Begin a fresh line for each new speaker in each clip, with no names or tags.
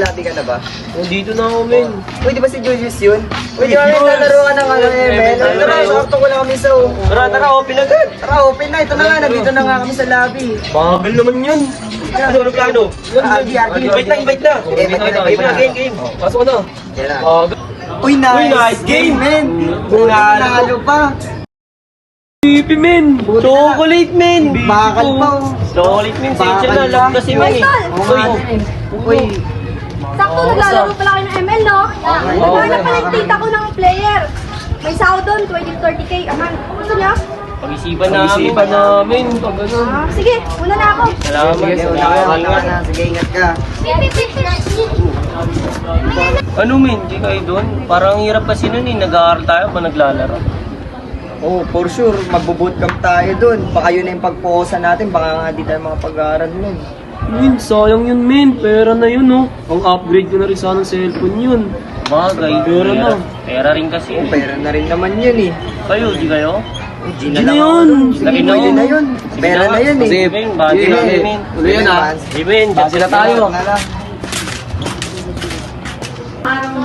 Labi ka na ba?
Nandito na ako, men.
Uy, di ba si Julius yun? Uy, di ba may lalaro ka ng ML? Tara, sakto ko lang kami sa...
Tara, open agad.
Tara, open na. Ito na nga, nandito na nga kami sa lobby.
Bagal naman yun. Ano, plano? Invite na. Game. Pasok na.
Yan na.
Uy, nice game,
men. Nalo pa.
Pipi, men. Chocolate, men.
Bakal pa.
Chocolate, men. Sensya na. Love kasi, men.
Uy.
Sakto, naglalaro pala kayo ng ML, no? Naghanap pala yung tita ko ng player. May sahod doon, 20-30k. Aman, gusto niya?
Pag-isipan namin. Pag ganun.
Sige, una na ako.
Salamat.
Sige, ingat ka.
Ano, men? Di kayo doon? Parang hirap kasi nun eh. Nag-aaral tayo ba naglalaro?
Oh, for sure, magbo-bootcamp tayo dun. Baka yun na yung pag-posa natin, baka nga di tayo makapag-aaral nun.
Min, sayang yun, men. Pera na yun, no? Ang upgrade ko na rin sana ng cellphone yun.
Bagay.
Pera na.
Pera rin kasi.
Oh, pera na rin naman yun eh.
Kayo, di kayo?
G
na yun.
Sige, pwede na yun. Pera na yun eh.
Sige, men. Bagay
Sige,
namin, men.
Tuloy yan, ha?
Sige, men. Diyan sila tayo.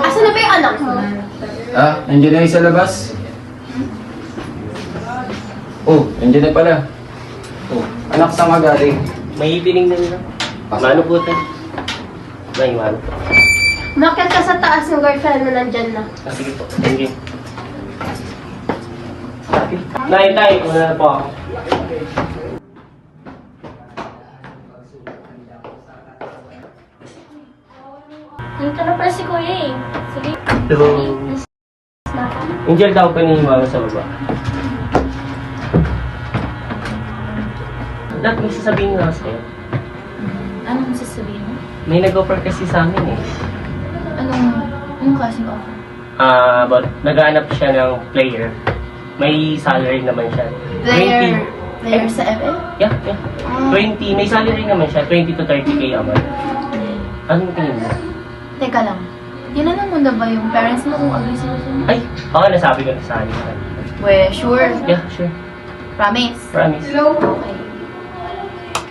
Asa na ba yung anak mo?
Nandiyan na yung sa labas. Oh, nandiyan na pala. Oh, anak sa magaling.
May ibiling na nila. Mano po tayo? May mano.
Umakyat ka sa taas yung girlfriend mo nandyan na.
Sige po. Thank you. Tay, una na po ako.
Dito na pala si Kuya eh. Sige.
Hello. Angel daw pa ni Mama sa baba. Dad, may sasabihin nga sa'yo.
Anong sasabihin mo?
May nag-offer kasi sa amin eh.
Anong klaseng offer?
But nag-aanap siya ng player. May salary naman siya.
Player sa FF?
Yeah. 20, may salary naman siya. 20 to 30k a month. Anong tingin mo?
Teka lang. Tinanong mo na ba yung parents mo kung agree sila sa'yo?
Ay, baka nasabi ko na sa akin.
We, sure.
Yeah, sure.
Promise.
Promise.
Okay.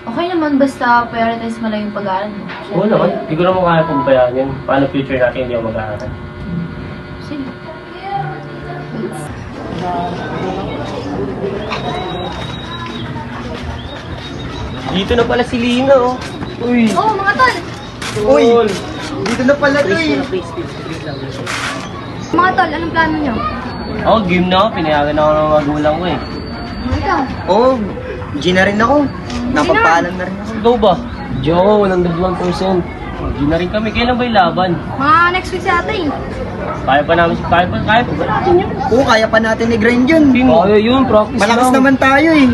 Okay naman basta prioritize mo lang yung pag-aaral mo.
Oo naman. Hindi ko naman kaya pagbayaan yun. Paano future natin hindi ako mag-aaral?
Sige.
Dito na pala si Lina, oh. Uy.
Oh, mga tol!
Uy, dito na pala to eh.
Mga tol, anong plano niyo?
Ako, game na ako. Pinayagan ako ng magulang ko eh.
Ikaw?
Oh, G na rin ako. Napapaalam na rin ako.
Ikaw ba?
Joe, 101%.
Hindi na rin kami. Kailan ba yung laban?
Mga next week sa atin.
Kaya pa namin si Kaya pa ba natin yun?
Oo, kaya pa natin i-grind yun.
Kaya yun, practice
Malakas
lang.
naman tayo eh.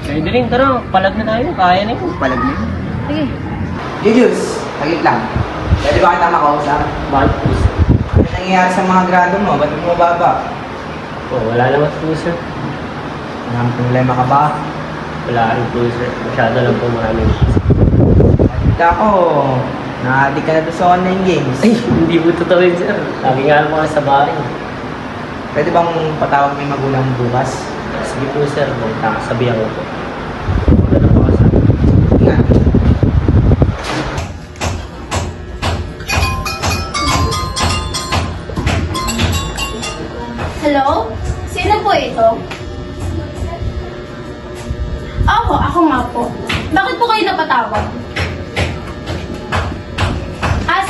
Pwede rin, tara. Palag na tayo. Kaya na yun.
Palag na yun.
Sige.
Julius, saglit lang. Pwede ba kita makausap?
Bakit please?
Ano nangyayari sa mga grado mo? Ba't mo mababa?
Oh, wala naman po sir.
Anong problema ka ba?
Wala rin po sir. Masyado lang po maraming.
Kita ko, na-addict ka na doon sa online games.
Ay, hindi po totoo yun sir. Lagi nga lang mga sa bahay.
Pwede bang patawag mo yung magulang mo bukas?
Sige po sir. May kakasabihan ko po. Wala na po kasi.
Nga.
Hello? Sino po ito? Ako nga po. Bakit po kayo napatawag?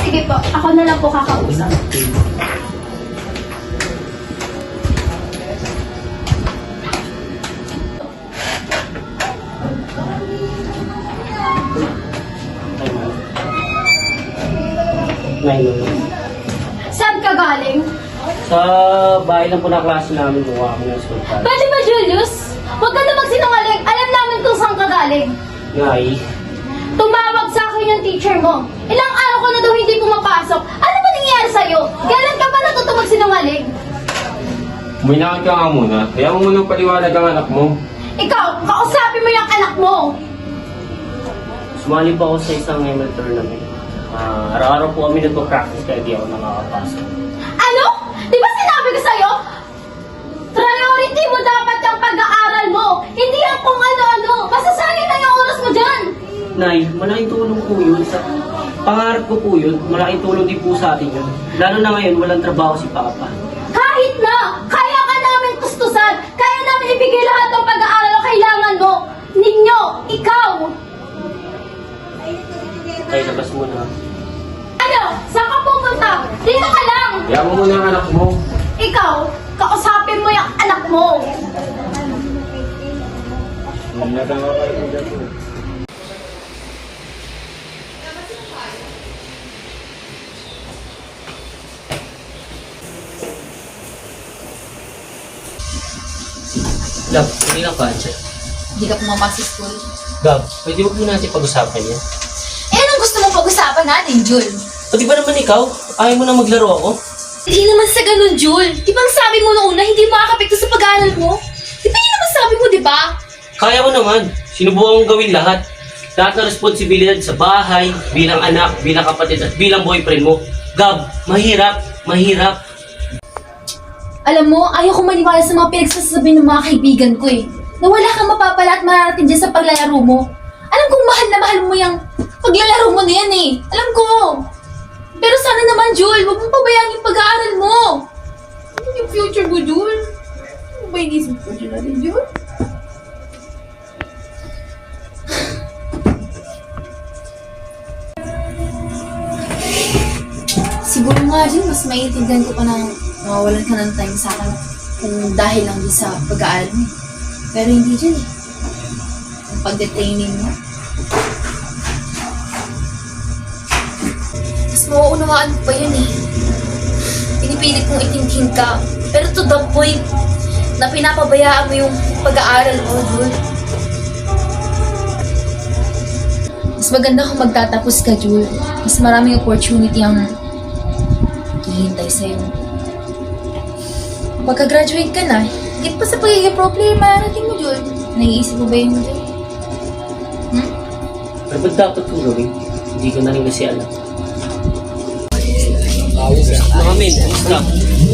Sige po. Ako na lang po kakausap. Saan ka galing?
Sa bahay lang po na klase namin buka kami ng school card.
Pwede ba, Julius? Huwag ka na magsinungaling. Alam namin kung saan ka galing.
Ngay.
Tumawag sa akin yung teacher mo. Ilang araw ko na daw hindi pumapasok. Ano ba nangyayari sa'yo? Kailan ka ba natuto magsinungaling?
Buminakit ka nga muna. Kaya mo munang paliwanag ang anak mo.
Ikaw, kausapin mo yung anak mo.
Sumali po ako sa isang ML tournament. Araw-araw po kami nagpo-practice kaya di ako nakakapasok.
Ano? Di ba sinabi ko sa'yo? Priority mo dapat ang pag-aaral mo. Hindi ang kung ano-ano. Masasayang na yung oras mo dyan.
Nay, malaking tulong po yun sa
Pangarap ko po yun. Malaking tulong din po sa atin yun. Lalo na ngayon, walang trabaho si Papa.
Kahit na, kaya ka namin tustusan, kaya namin ibigay lahat ng pag-aaral na kailangan mo. Ninyo, ikaw.
Kaya labas muna.
Ano? Saan ka pupunta? Dito ka lang.
Kaya mo muna ang anak mo.
Ikaw, kausapin mo yung anak mo.
Love, hindi lang budget.
Hindi ka pumapasok sa school.
Gab, pwede mo po natin pag-usapan yan.
Eh, anong gusto mo pag-usapan natin, Jul?
O di ba naman ikaw? Ayaw mo na maglaro ako?
Hindi naman sa ganun, Jul. Di ba ang sabi mo noong una, hindi makakapekto sa pag-aaral mo? Di ba yun naman sabi mo, di ba?
Kaya mo naman. Sinubukan kong gawin lahat. Lahat ng responsibilidad sa bahay, bilang anak, bilang kapatid, at bilang boyfriend mo. Gab, mahirap, mahirap.
Alam mo, ayaw ko maniwala sa mga pinagsasabi ng mga kaibigan ko eh. Na wala kang mapapala at mararating dyan sa paglalaro mo. Alam kong mahal na mahal mo yung paglalaro mo na yan eh. Alam ko. Pero sana naman, Jul, huwag mong pabayaan yung pag-aaral mo. Ano yung future mo, Jul? Ano ba yung isip future natin, Jul? Siguro nga, Jul, mas maiintindihan ko pa na mawawalan ka ng time sa akin kung dahil lang din sa pag-aaral mo. Pero hindi, Jul. Ang pagde-training mo. Mas mauunawaan ko pa yun eh. Pinipilit kong itingking ka. Pero to the point na pinapabayaan mo yung pag-aaral mo, Jul. Mas maganda kung magtatapos ka, Jul. Mas maraming opportunity ang hihintay sa'yo. Pagka-graduate ka na, higit pa sa pagiging pro player, mararating mo, Jul. Naiisip mo ba yun, Jul?
Pero ba't dapat kong gawin? Hindi ko na rin kasi alam. Mga men, kamusta?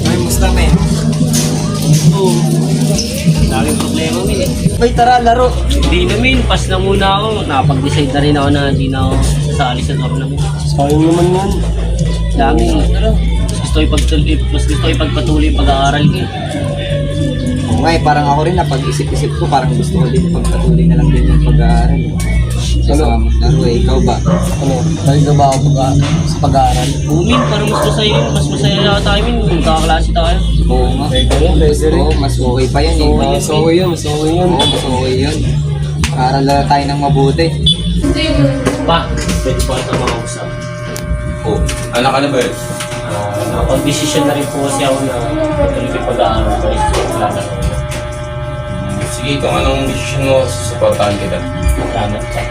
Ay, musta men?
Oo. Daming problema men eh.
Bay, tara, laro.
Hindi na men, pass na muna ako. Nakapag-decide na rin ako na hindi na ako sasali sa tournament.
Sayang naman yan.
Dami. Mas gusto ko ipagpatuloy yung pag-aaral ko eh.
Oo nga parang ako rin na pag-isip-isip ko, parang gusto ko din pagpatuloy na lang din yung pag-aaral. Sa laro eh, ikaw ba?
Ano, tayo na ba ako sa pag-aaral?
Bumin, parang mas masaya na tayo min. Magkakaklase tayo.
Oo nga. Oo, mas okay pa yan eh.
Mas okay yun, mas okay yun.
Oo, mas okay yun. Aral na tayo ng mabuti.
Pa, pwede po ito mga usap.
Oh, anak ka na ba yun?
Nakapag-desisyon na rin po kasi ako na patuloy yung pag-aaral ko is lalaro.
Sige, kung anong desisyon mo, susuportahan kita.
Salamat ka.